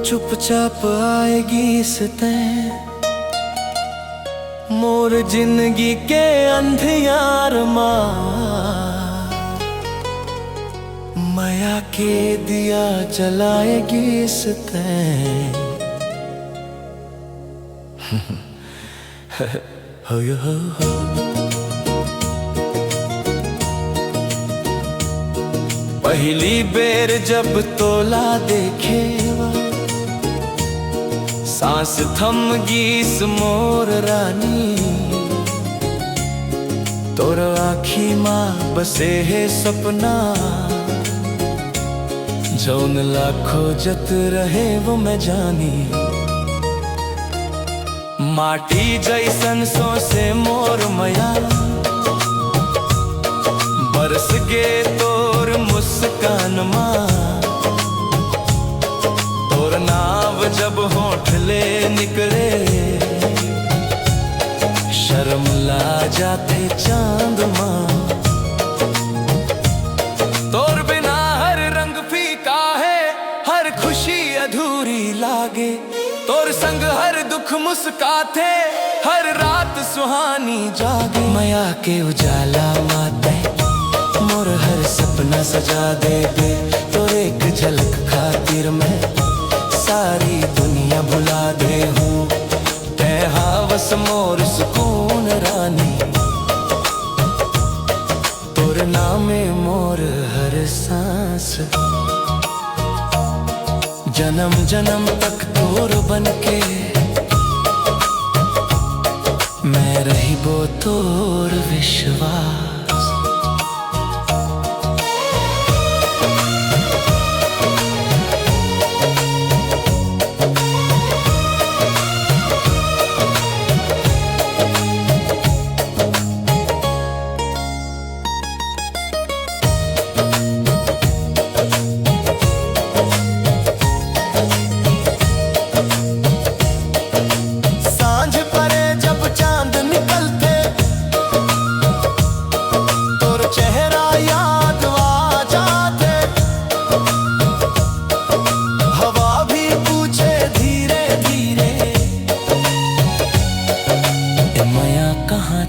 चुपचाप आएगी सतें मोर जिंदगी के अंधियार माया के दिया जलाएगी सतें हो यो हो। पहली बेर जब तोला देखे सांस थम गीस मोर रानी तोर आँखी माँ बसे है सपना जौन लाखों जत रहे वो मैं जानी माटी जैसन सो से मोर मया बरस गे तोर मुस्कान माँ तोर नाव जब होठ ले निकले शर्म ला जाते चांद माँ तोर बिना हर रंग फीका है हर खुशी अधूरी लागे तोर संग हर दुख मुस्काते हर रात सुहानी जागे माया के उजाला माते मोर हर सपना सजा दे तोर एक झलक खातिर मैं सारी दुनिया भुला दे हूँ ते हावस मोर सुकून रानी तोर नामे मोर हर सांस जन्म जन्म तक तोर बनके मैं रहिबो तोर विश्वास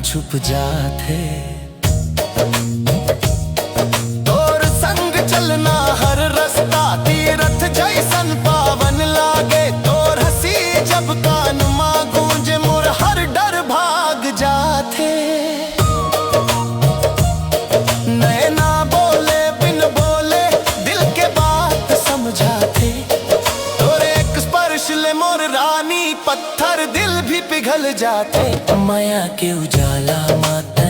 छुप जाते तोर संग चलना हर रास्ता तीरथ जैसन पावन लागे तोर हंसी जब कान मां गूंजे मोर हर डर भाग जाते नैना बोले बिन बोले दिल के बात समझाते तोर एक स्पर्श ले मोर रानी पत्थर दिल भी पिघल जाते माया के उजाला माते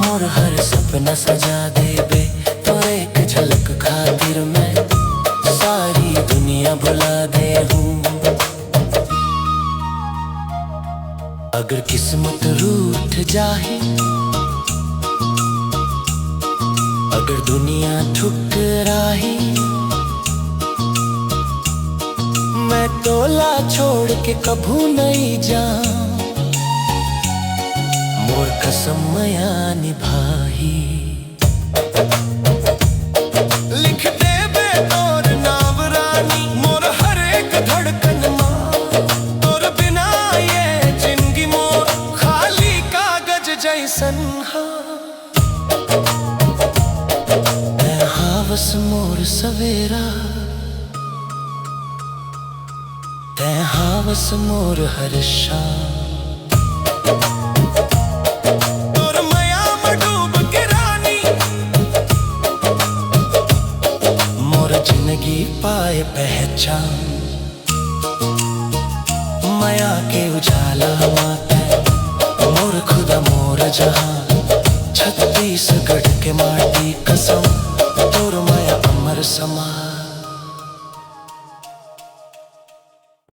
मोर हर सपना सजा देबे तोर एक झलक खातिर मैं सारी दुनिया भुला दे हूँ अगर किस्मत रूठ जाए अगर दुनिया ठुकराए मैं तोला छोड़ के कभू नहीं जाऊं मोर कसम माया निभाही लिख दे बे तोर नाम रानी मोर हर एक धड़कन मां तोर बिना ये जिंदगी मोर खाली कागज जैसन मैं हावस मोर सवेरा ते हावस मोर हर शाम जिंदगी पाए पहचान माया के उजाला माते मोर खुदा मोर जहां छत्तीसगढ़ के माटी कसम